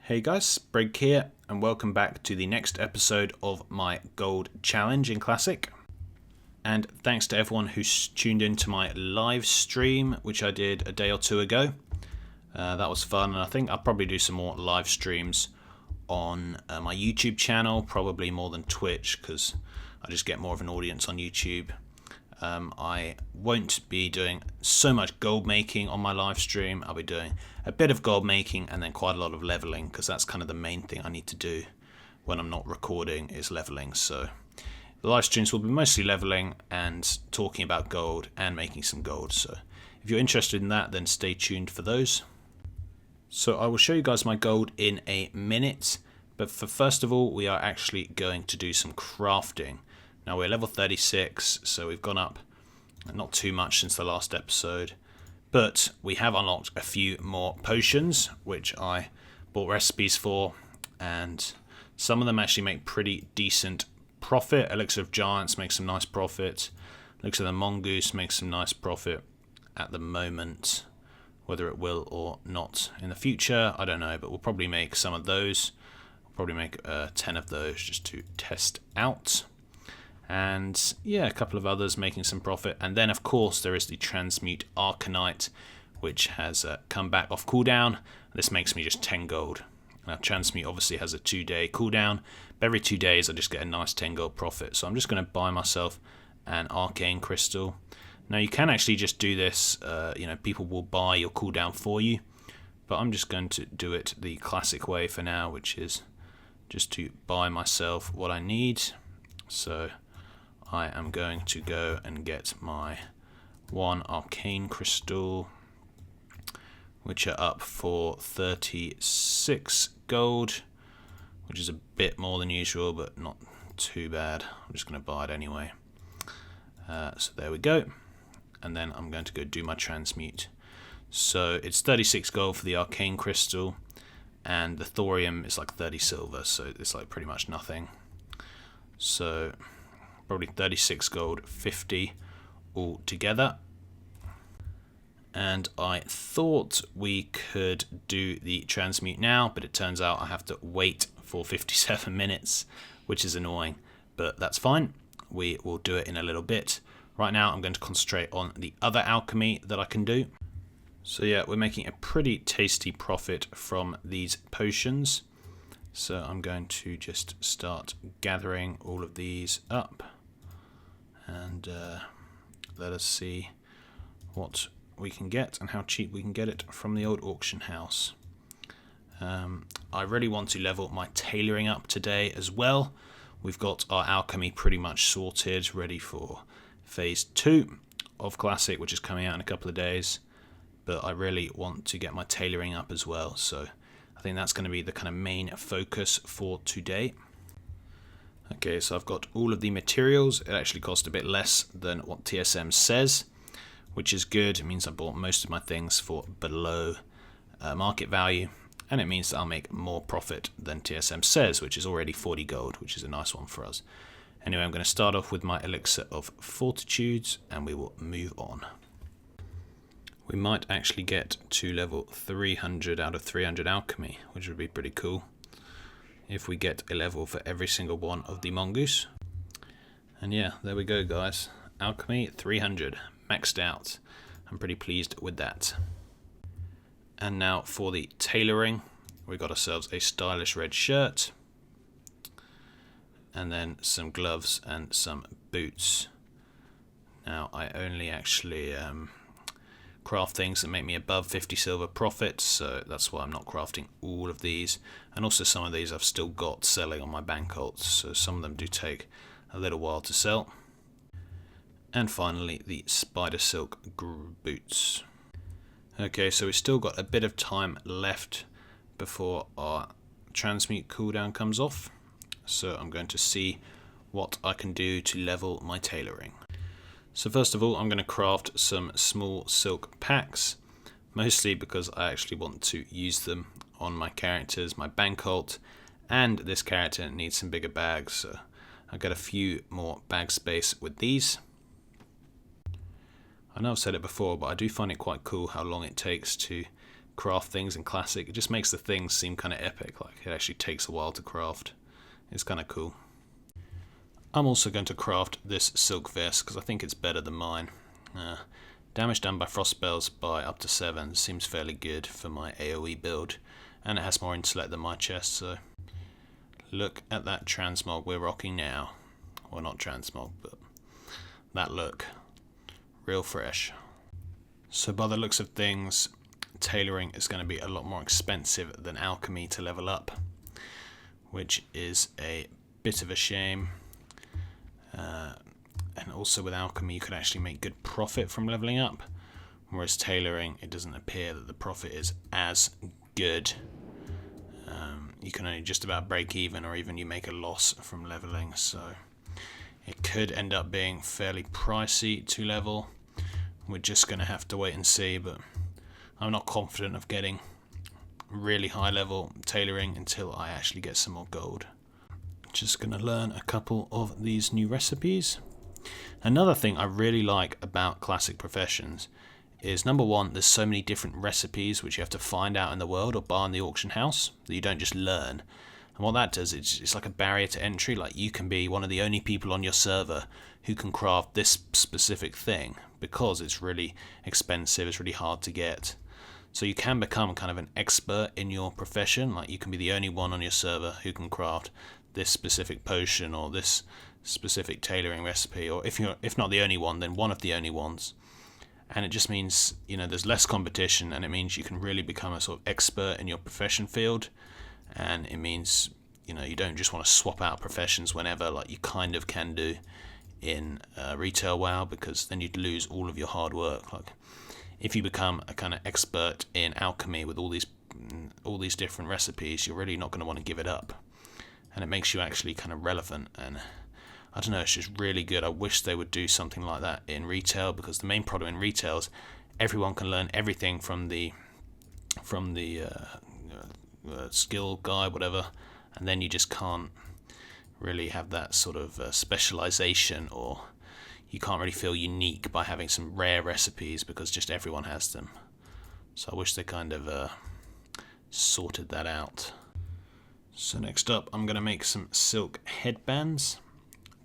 Hey guys, Brig here, and welcome back to the next episode of my Gold Challenge in Classic. And thanks to everyone who's tuned into my live stream, which I did a day or two ago. That was fun, and I think I'll probably do some more live streams on my YouTube channel, probably more than Twitch, because I just get more of an audience on YouTube. I won't be doing so much gold making on my live stream. I'll be doing a bit of gold making and then quite a lot of leveling, because that's kind of the main thing I need to do when I'm not recording is leveling. So the live streams will be mostly leveling and talking about gold and making some gold. So if you're interested in that, then stay tuned for those. So I will show you guys my gold in a minute, but first of all, we are actually going to do some crafting. Now we're level 36, so we've gone up not too much since the last episode, but we have unlocked a few more potions, which I bought recipes for, and some of them actually make pretty decent profit. Elixir of Giants makes some nice profit. Elixir of the Mongoose makes some nice profit at the moment. Whether it will or not in the future, I don't know, but we'll probably make some of those. We'll probably make 10 of those just to test out. And yeah, a couple of others making some profit. And then of course there is the Transmute Arcanite, which has come back off cooldown. This makes me just 10 gold. Now Transmute obviously has a 2-day cooldown, but every 2 days I just get a nice 10 gold profit. So I'm just going to buy myself an Arcane Crystal. Now you can actually just do this, people will buy your cooldown for you, but I'm just going to do it the classic way for now, which is just to buy myself what I need. So I am going to go and get my one Arcane Crystal, which are up for 36 gold, which is a bit more than usual, but not too bad. I'm just going to buy it anyway. So there we go. And then I'm going to go do my transmute. So it's 36 gold for the Arcane Crystal, and the Thorium is like 30 silver, so it's like pretty much nothing. So probably 36 gold, 50 all together. And I thought we could do the transmute now, but it turns out I have to wait for 57 minutes, which is annoying, but that's fine. We will do it in a little bit. Right now I'm going to concentrate on the other alchemy that I can do. So yeah, we're making a pretty tasty profit from these potions. So I'm going to just start gathering all of these up. And let us see what we can get and how cheap we can get it from the old auction house. I really want to level my tailoring up today as well. We've got our alchemy pretty much sorted, ready for Phase 2 of Classic, which is coming out in a couple of days, but I really want to get my tailoring up as well, so I think that's going to be the kind of main focus for today. Okay, so I've got all of the materials. It actually cost a bit less than what TSM says, which is good. It means I bought most of my things for below market value, and it means that I'll make more profit than TSM says, which is already 40 gold, which is a nice one for us. Anyway, I'm going to start off with my Elixir of Fortitude, and we will move on. We might actually get to level 300 out of 300 alchemy, which would be pretty cool if we get a level for every single one of the Mongoose. And yeah, there we go guys. Alchemy 300, maxed out. I'm pretty pleased with that. And now for the tailoring, we got ourselves a stylish red shirt, and then some gloves and some boots. Now I only actually craft things that make me above 50 silver profit, so that's why I'm not crafting all of these. And also some of these I've still got selling on my bank alts, so some of them do take a little while to sell. And finally the spider silk boots. Okay, so we've still got a bit of time left before our transmute cooldown comes off. So I'm going to see what I can do to level my tailoring. So first of all, I'm going to craft some small silk packs, mostly because I actually want to use them on my characters, my bank alt, and this character needs some bigger bags, so I'll get a few more bag space with these. I know I've said it before, but I do find it quite cool how long it takes to craft things in Classic. It just makes the things seem kind of epic, like it actually takes a while to craft. It's kind of cool. I'm also going to craft this silk vest because I think it's better than mine. Damage done by frost spells by up to 7 seems fairly good for my AoE build, and it has more intellect than my chest, so look at that transmog we're rocking now. Well, not transmog, but that look. Real fresh. So by the looks of things, tailoring is going to be a lot more expensive than alchemy to level up, which is a bit of a shame. And also with alchemy you could actually make good profit from leveling up, whereas tailoring, it doesn't appear that the profit is as good. You can only just about break even, or even you make a loss from leveling, so it could end up being fairly pricey to level. We're just going to have to wait and see, but I'm not confident of getting really high level tailoring until I actually get some more gold. Just going to learn a couple of these new recipes. Another thing I really like about Classic Professions is, number one, there's so many different recipes which you have to find out in the world or buy in the auction house that you don't just learn. And what that does, it's like a barrier to entry. Like, you can be one of the only people on your server who can craft this specific thing because it's really expensive, it's really hard to get. So you can become kind of an expert in your profession. Like, you can be the only one on your server who can craft this specific potion or this specific tailoring recipe, or if not the only one, then one of the only ones. And it just means, there's less competition, and it means you can really become a sort of expert in your profession field. And it means, you don't just want to swap out professions whenever, like you kind of can do in retail WoW, because then you'd lose all of your hard work. Like, if you become a kind of expert in alchemy with all these different recipes, you're really not going to want to give it up. And it makes you actually kind of relevant, and I don't know, it's just really good. I wish they would do something like that in retail, because the main problem in retail is everyone can learn everything from the skill guy, whatever, and then you just can't really have that sort of specialization, or you can't really feel unique by having some rare recipes because just everyone has them. So I wish they kind of sorted that out. So next up, I'm going to make some silk headbands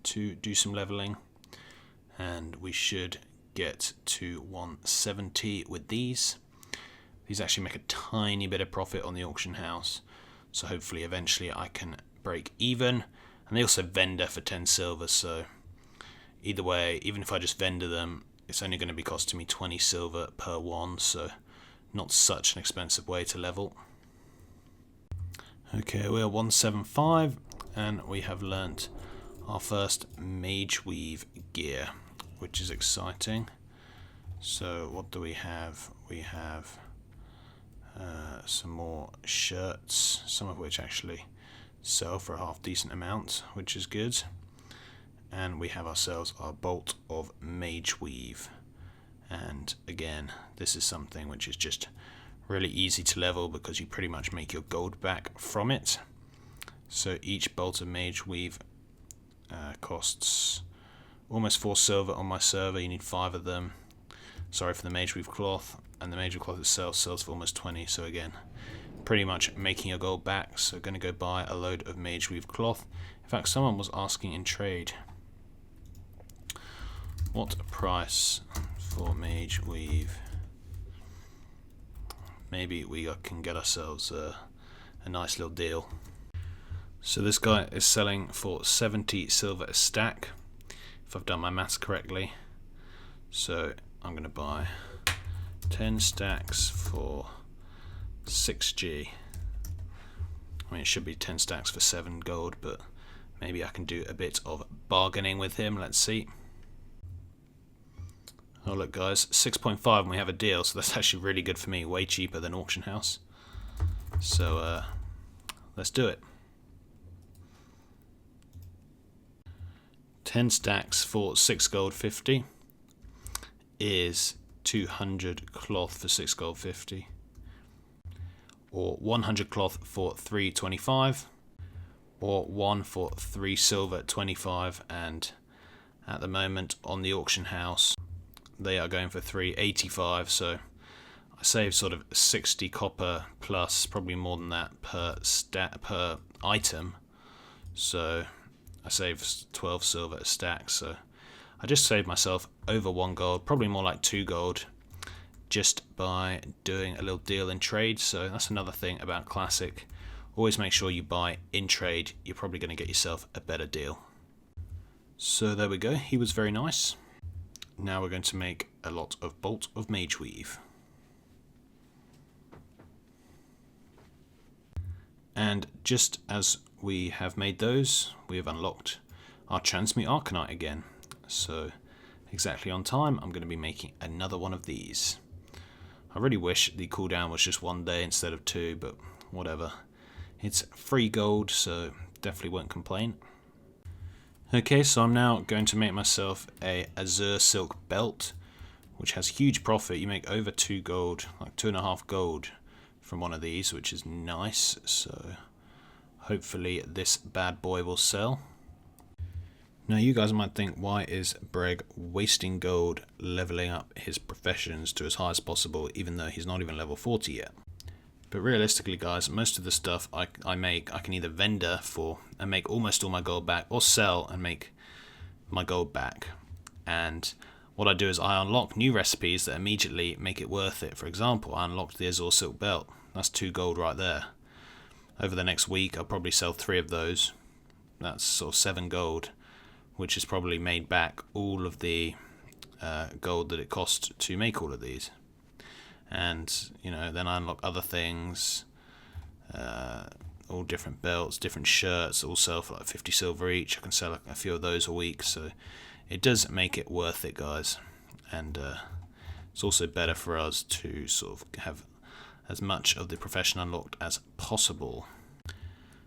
to do some leveling, and we should get to 170 with these. These actually make a tiny bit of profit on the auction house, so hopefully eventually I can break even. And they also vendor for 10 silver, so either way, even if I just vendor them, it's only going to be costing me 20 silver per one, so not such an expensive way to level. Okay, we are 175, and we have learnt our first mage weave gear, which is exciting. So what do we have? We have some more shirts, some of which actually sell for a half decent amount, which is good. And we have ourselves our bolt of mage weave. And again, this is something which is just really easy to level because you pretty much make your gold back from it. So each bolt of mage weave costs almost 4 silver on my server. You need 5 of them. Sorry for the mage weave cloth, and the mage weave cloth itself sells for almost 20. So again, pretty much making your gold back. So going to go buy a load of mage weave cloth. In fact, someone was asking in trade, what price for mage weave? Maybe we can get ourselves a nice little deal. So this guy is selling for 70 silver a stack, if I've done my maths correctly. So I'm going to buy 10 stacks for 6g. I mean, it should be 10 stacks for 7 gold, but maybe I can do a bit of bargaining with him. Let's see. Oh look guys, 6.5 and we have a deal, so that's actually really good for me, way cheaper than auction house. So let's do it. 10 stacks for 6 gold 50 is 200 cloth for 6 gold 50, or 100 cloth for 325, or 1 for 3 silver 25, and at the moment on the auction house they are going for 385, so I save sort of 60 copper plus, probably more than that per item. So I save 12 silver a stack. So I just saved myself over 1 gold, probably more like 2 gold, just by doing a little deal in trade. So that's another thing about Classic. Always make sure you buy in trade. You're probably going to get yourself a better deal. So there we go. He was very nice. Now we're going to make a lot of Bolt of Mage Weave. And just as we have made those, we have unlocked our Transmute Arcanite again. So exactly on time, I'm going to be making another one of these. I really wish the cooldown was just 1 day instead of 2, but whatever. It's free gold, so definitely won't complain. Okay, so I'm now going to make myself a Azure Silk Belt, which has huge profit. You make over 2 gold, like 2.5 gold from one of these, which is nice. So hopefully this bad boy will sell. Now you guys might think, why is Breg wasting gold leveling up his professions to as high as possible, even though he's not even level 40 yet? But realistically guys, most of the stuff I make, I can either vendor for and make almost all my gold back, or sell and make my gold back. And what I do is I unlock new recipes that immediately make it worth it. For example, I unlocked the Azure Silk Belt. That's 2 gold right there. Over the next week I'll probably sell 3 of those. That's sort of 7 gold, which has probably made back all of the gold that it cost to make all of these. And you know, then I unlock other things, all different belts, different shirts, all sell for like 50 silver each. I can sell a few of those a week, so it does make it worth it, guys. And it's also better for us to sort of have as much of the profession unlocked as possible.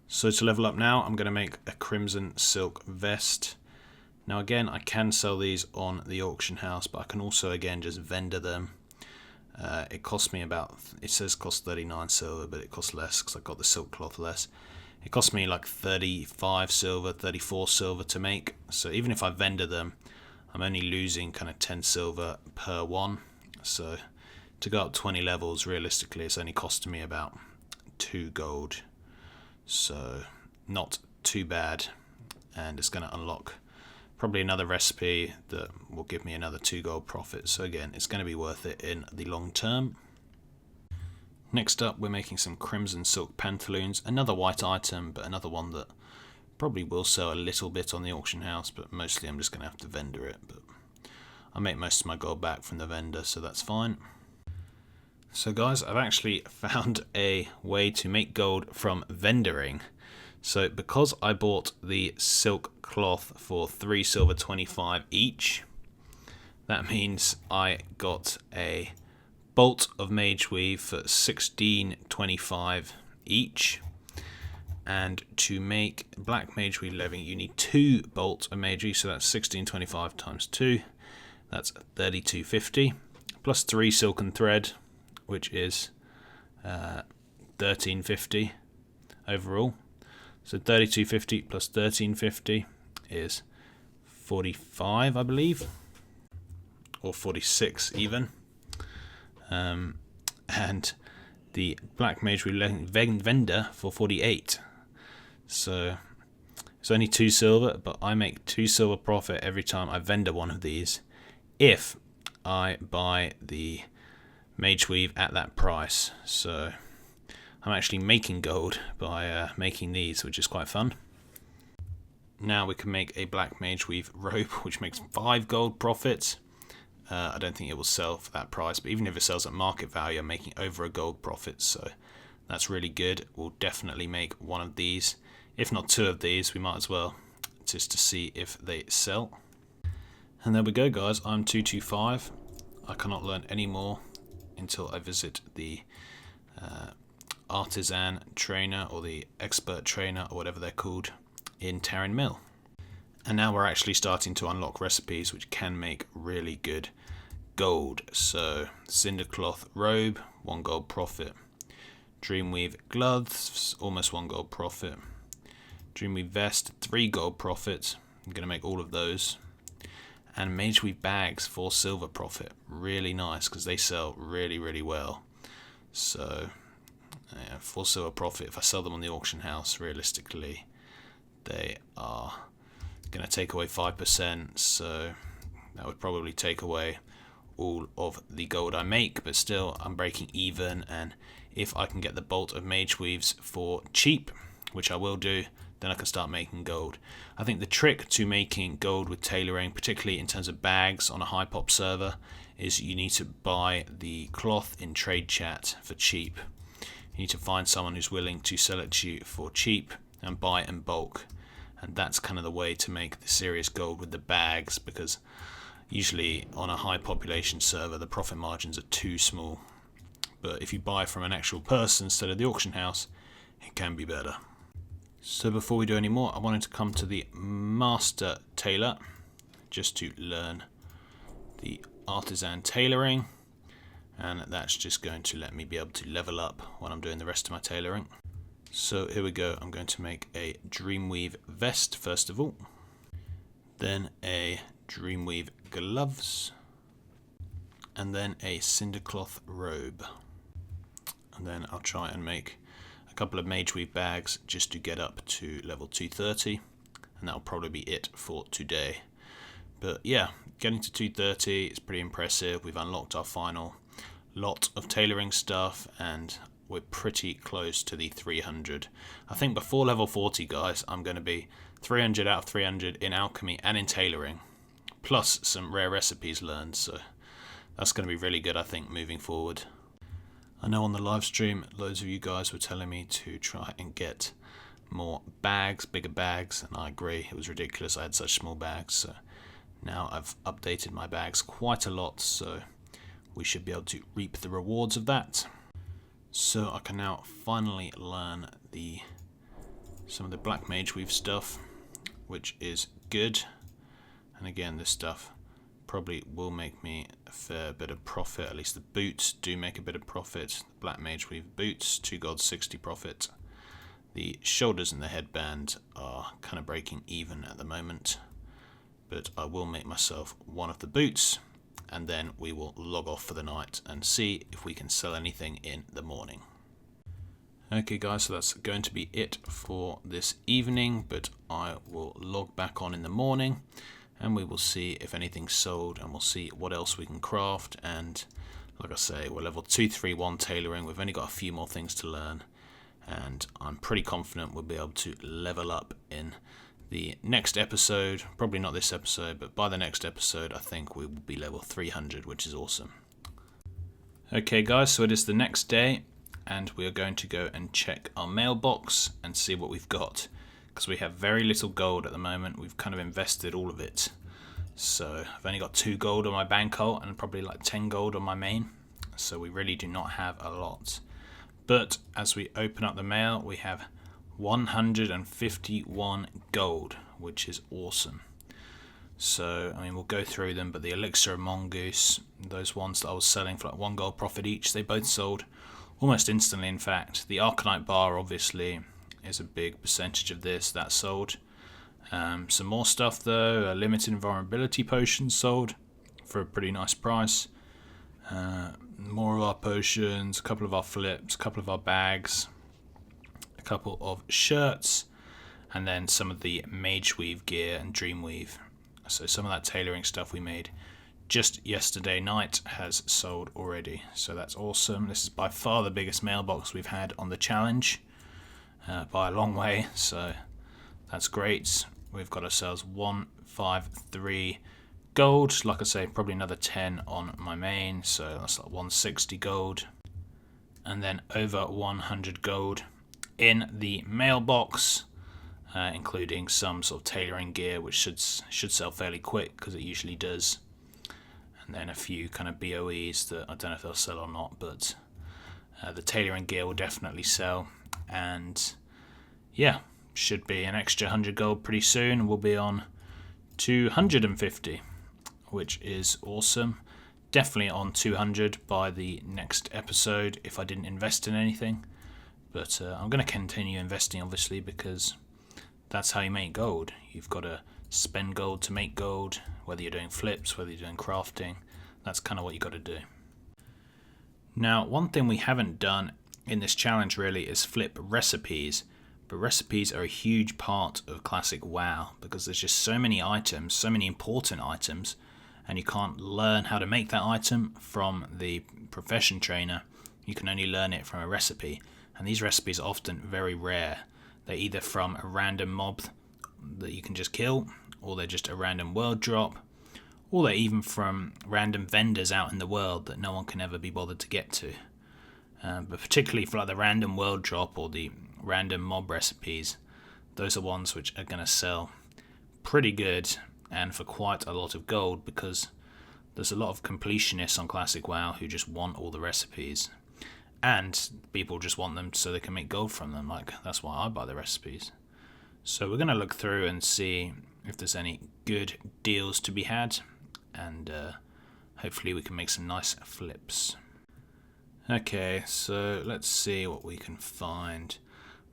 So to level up now, I'm going to make a Crimson Silk Vest. Now again, I can sell these on the auction house, but I can also again just vendor them. It cost me about, it says cost 39 silver, but it costs less because I got the silk cloth less. It cost me like 35 silver, 34 silver to make. So even if I vendor them, I'm only losing kind of 10 silver per one. So to go up 20 levels, realistically, it's only costing me about 2 gold. So not too bad. And it's going to unlock probably another recipe that will give me another 2 gold profit. So again, it's going to be worth it in the long term. Next up, we're making some Crimson Silk Pantaloons. Another white item, but another one that probably will sell a little bit on the auction house, but mostly I'm just going to have to vendor it. But I make most of my gold back from the vendor, so that's fine. So guys, I've actually found a way to make gold from vendoring. So because I bought the silk cloth for 3 silver 25 each, that means I got a bolt of mage weave for 16.25 each. And to make black mage weave leathering, you need 2 bolts of mage weave, so that's 16.25 times 2. That's 32.50 plus 3 silken thread, which is 13.50 overall. So 32.50 plus 13.50 is 45, I believe, or 46 even. And the black mage we vendor for 48. So it's only 2 silver, but I make 2 silver profit every time I vendor one of these, if I buy the mage weave at that price. So I'm actually making gold by making these, which is quite fun. Now we can make a black mage weave robe, which makes 5 gold profits. I don't think it will sell for that price, but even if it sells at market value, I'm making over a gold profit, so that's really good. We'll definitely make one of these, if not 2 of these. We might as well, just to see if they sell. And there we go, guys. I'm 225. I cannot learn any more until I visit the artisan trainer, or the expert trainer, or whatever they're called, in Taryn Mill. And now we're actually starting to unlock recipes which can make really good gold. So cinder cloth robe, 1 gold profit. Dreamweave gloves, almost 1 gold profit. Dreamweave vest, 3 gold profit. I'm going to make all of those. And mageweave bags, 4 silver profit. Really nice, because they sell really, really well. So yeah, for silver profit, if I sell them on the auction house, realistically they are going to take away 5%, so that would probably take away all of the gold I make, but still I'm breaking even. And if I can get the bolt of mage weaves for cheap, which I will do, then I can start making gold. I think the trick to making gold with tailoring, particularly in terms of bags on a high pop server, is you need to buy the cloth in trade chat for cheap. You need to find someone who's willing to sell it to you for cheap and buy it in bulk. And that's kind of the way to make the serious gold with the bags, because usually on a high population server the profit margins are too small. But if you buy from an actual person instead of the auction house, it can be better. So before we do any more, I wanted to come to the master tailor just to learn the artisan tailoring, and that's just going to let me be able to level up when I'm doing the rest of my tailoring. So here we go. I'm going to make a Dreamweave vest first of all, then a Dreamweave gloves, and then a Cindercloth robe. And then I'll try and make a couple of Mageweave bags just to get up to level 230, and that'll probably be it for today. But yeah, getting to 230 is pretty impressive. We've unlocked our final lot of tailoring stuff, and we're pretty close to the 300. I think before level 40, guys, I'm going to be 300 out of 300 in alchemy and in tailoring, plus some rare recipes learned, so that's going to be really good, I think, moving forward. I know on the live stream, loads of you guys were telling me to try and get more bags, bigger bags, and I agree, it was ridiculous I had such small bags, so now I've updated my bags quite a lot, so we should be able to reap the rewards of that. So I can now finally learn some of the black mage weave stuff, which is good. And again, this stuff probably will make me a fair bit of profit. At least the boots do make a bit of profit. The black mage weave boots, 2 gold 60 profit. The shoulders and the headband are kind of breaking even at the moment, but I will make myself one of the boots, and then we will log off for the night and see if we can sell anything in the morning. Okay guys, so that's going to be it for this evening, but I will log back on in the morning and we will see if anything's sold, and we'll see what else we can craft. And like I say, we're level 231 tailoring. We've only got a few more things to learn, and I'm pretty confident we'll be able to level up in the next episode. Probably not this episode, but by the next episode I think we will be level 300, which is awesome. Okay guys, so it is the next day, and we are going to go and check our mailbox and see what we've got, because we have very little gold at the moment. We've kind of invested all of it, so I've only got 2 gold on my bankroll and probably like 10 gold on my main, so we really do not have a lot. But as we open up the mail, we have 151 gold, which is awesome. So I mean, we'll go through them, but the elixir of mongoose, those ones that I was selling for like 1 gold profit each, they both sold almost instantly. In fact, the arcanite bar obviously is a big percentage of this, that sold. Some more stuff though, a limited invulnerability potion sold for a pretty nice price. More of our potions, a couple of our flips, a couple of our bags, a couple of shirts, and then some of the mage weave gear and dream weave. So some of that tailoring stuff we made just yesterday night has sold already, so that's awesome. This is by far the biggest mailbox we've had on the challenge, by a long way, so that's great. We've got ourselves 153 gold, like I say, probably another 10 on my main, so that's like 160 gold, and then over 100 gold in the mailbox, including some sort of tailoring gear, which should sell fairly quick because it usually does, and then a few kind of BOEs that I don't know if they'll sell or not, but the tailoring gear will definitely sell. And yeah, should be an extra 100 gold pretty soon. We'll be on 250, which is awesome. Definitely on 200 by the next episode if I didn't invest in anything, but I'm going to continue investing obviously, because that's how you make gold. You've got to spend gold to make gold, whether you're doing flips, whether you're doing crafting. That's kind of what you got to do. Now, one thing we haven't done in this challenge really is flip recipes, but recipes are a huge part of classic WoW because there's just so many items, so many important items, and you can't learn how to make that item from the profession trainer. You can only learn it from a recipe, and these recipes are often very rare. They're either from a random mob that you can just kill, or they're just a random world drop, or they're even from random vendors out in the world that no one can ever be bothered to get to. But particularly for like the random world drop or the random mob recipes, those are ones which are going to sell pretty good and for quite a lot of gold, because there's a lot of completionists on classic WoW who just want all the recipes, and people just want them so they can make gold from them. Like, that's why I buy the recipes. So we're going to look through and see if there's any good deals to be had, and hopefully we can make some nice flips. Okay, so let's see what we can find.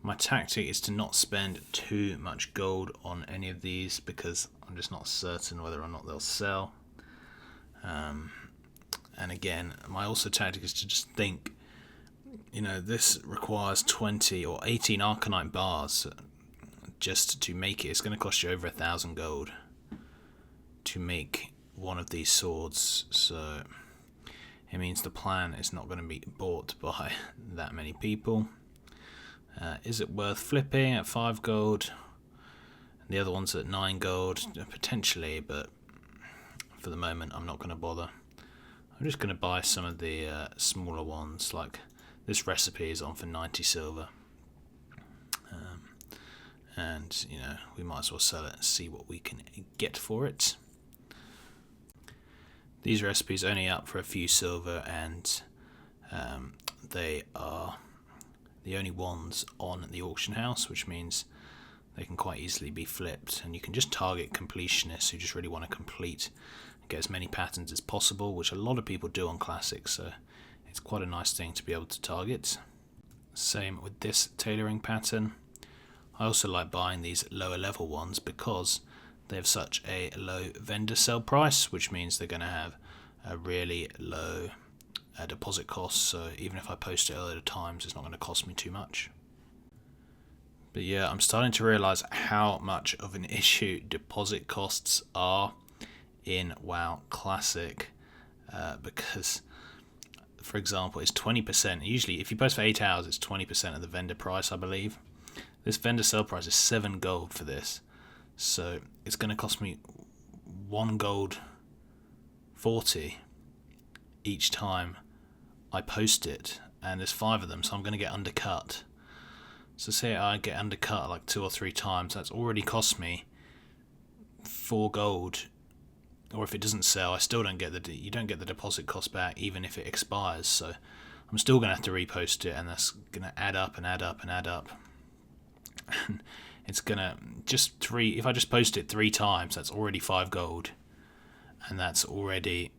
My tactic is to not spend too much gold on any of these because I'm just not certain whether or not they'll sell. And again, my also tactic is to just think, this requires 20 or 18 Arcanite bars just to make it. It's going to cost you over 1,000 gold to make one of these swords, so it means the plan is not going to be bought by that many people. Is it worth flipping at 5 gold? The other one's at 9 gold, potentially, but for the moment I'm not going to bother. I'm just going to buy some of the smaller ones, like this recipe is on for 90 silver. And, we might as well sell it and see what we can get for it. These recipes are only up for a few silver, and they are the only ones on the auction house, which means they can quite easily be flipped, and you can just target completionists who just really want to complete and get as many patterns as possible, which a lot of people do on Classic, so it's quite a nice thing to be able to target. Same with this tailoring pattern. I also like buying these lower level ones because they have such a low vendor sell price, which means they're going to have a really low deposit cost, so even if I post it a load of times, it's not going to cost me too much. But yeah, I'm starting to realise how much of an issue deposit costs are in WoW Classic, because, for example, it's 20%. Usually, if you post for 8 hours, it's 20% of the vendor price, I believe. This vendor sell price is 7 gold for this, so it's going to cost me 1 gold 40 each time I post it, and there's 5 of them, so I'm going to get undercut. So say I get undercut like 2 or 3 times, that's already cost me 4 gold. Or if it doesn't sell, I still don't get you don't get the deposit cost back even if it expires. So I'm still going to have to repost it, and that's going to add up and add up and add up. And it's going to if I just post it 3 times, that's already 5 gold, and that's already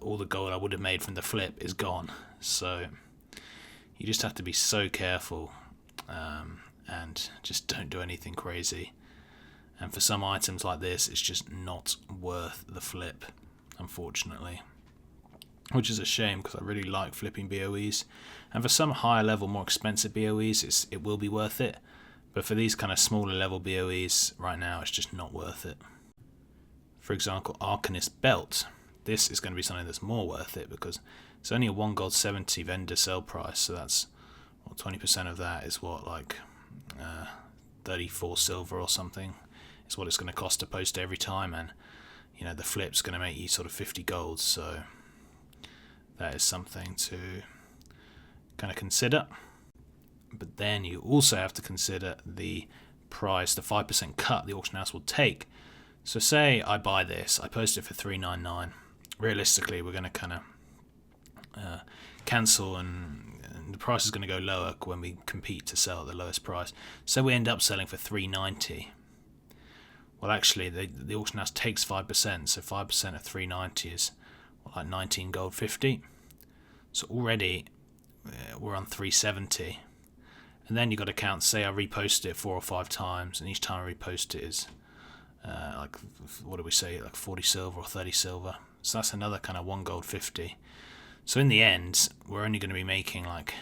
all the gold I would have made from the flip is gone. So you just have to be so careful, and just don't do anything crazy. And for some items like this, it's just not worth the flip, unfortunately. Which is a shame, because I really like flipping BOEs. And for some higher level, more expensive BOEs, it will be worth it. But for these kind of smaller level BOEs, right now, it's just not worth it. For example, Arcanist Belt. This is going to be something that's more worth it, because it's only a 1 gold 70 vendor sell price. So that's, 20% of that is 34 silver or something. It's what it's going to cost to post every time, and the flip's going to make you sort of 50 gold, so that is something to kind of consider. But then you also have to consider the price, the 5% cut the auction house will take. So say I buy this, I post it for $3.99. Realistically, we're going to kind of cancel, and the price is going to go lower when we compete to sell at the lowest price. So we end up selling for $3.90. Well, actually, the auction house takes 5%, so 5% of 390 is like 19 gold 50. So already we're on 370. And then you've got to count, say I repost it 4 or 5 times, and each time I repost it is like 40 silver or 30 silver. So that's another kind of 1 gold 50. So in the end, we're only going to be making like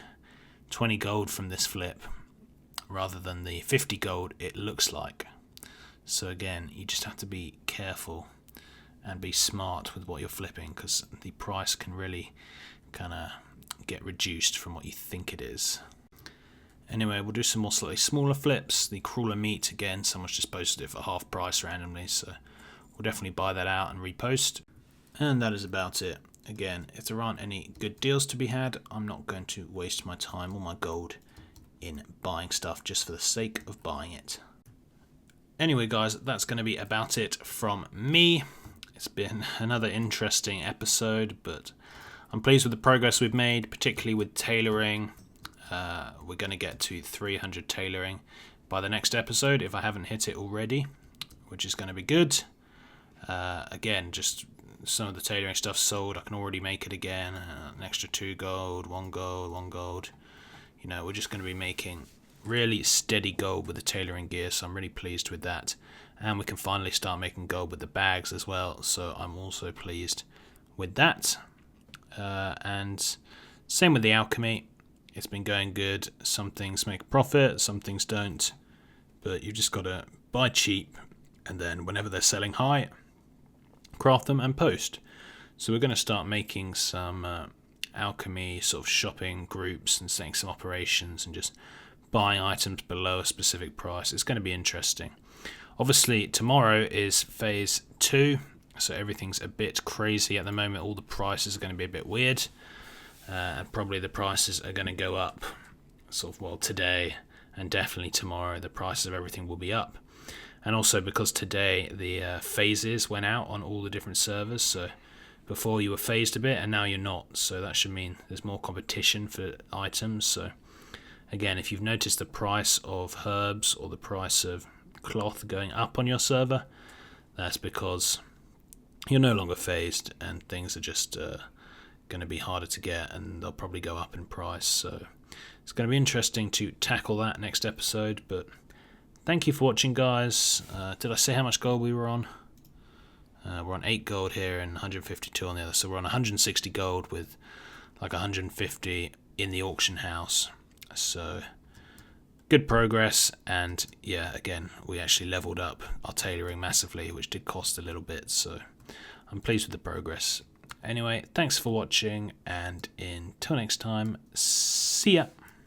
20 gold from this flip rather than the 50 gold it looks like. So again, you just have to be careful and be smart with what you're flipping, because the price can really kind of get reduced from what you think it is. Anyway, we'll do some more slightly smaller flips. The crawler meat, again, someone's just posted it for half price randomly, so we'll definitely buy that out and repost. And that is about it. Again, if there aren't any good deals to be had, I'm not going to waste my time or my gold in buying stuff just for the sake of buying it. Anyway guys, that's going to be about it from me. It's been another interesting episode, but I'm pleased with the progress we've made, particularly with tailoring. We're going to get to 300 tailoring by the next episode if I haven't hit it already, which is going to be good. Again, just some of the tailoring stuff sold. I can already make it again. An extra 2 gold, 1 gold, 1 gold. You know, we're just going to be making really steady gold with the tailoring gear, so I'm really pleased with that. And we can finally start making gold with the bags as well, so I'm also pleased with that. And same with the alchemy. It's been going good. Some things make profit, some things don't, but you just got to buy cheap, and then whenever they're selling high, craft them and post. So we're going to start making some alchemy sort of shopping groups and setting some operations and just buying items below a specific price. It's going to be interesting. Obviously tomorrow is phase 2, so everything's a bit crazy at the moment. All the prices are going to be a bit weird, and probably the prices are going to go up sort of, well, today and definitely tomorrow the prices of everything will be up. And also because today the phases went out on all the different servers, so before you were phased a bit and now you're not, so that should mean there's more competition for items. So again, if you've noticed the price of herbs or the price of cloth going up on your server, that's because you're no longer phased and things are just going to be harder to get, and they'll probably go up in price. So it's going to be interesting to tackle that next episode. But thank you for watching, guys. Did I say how much gold we were on? We're on 8 gold here and 152 on the other, so we're on 160 gold with like 150 in the auction house. So good progress, and yeah, again, we actually leveled up our tailoring massively, which did cost a little bit, so I'm pleased with the progress. Anyway, thanks for watching, and until next time, see ya!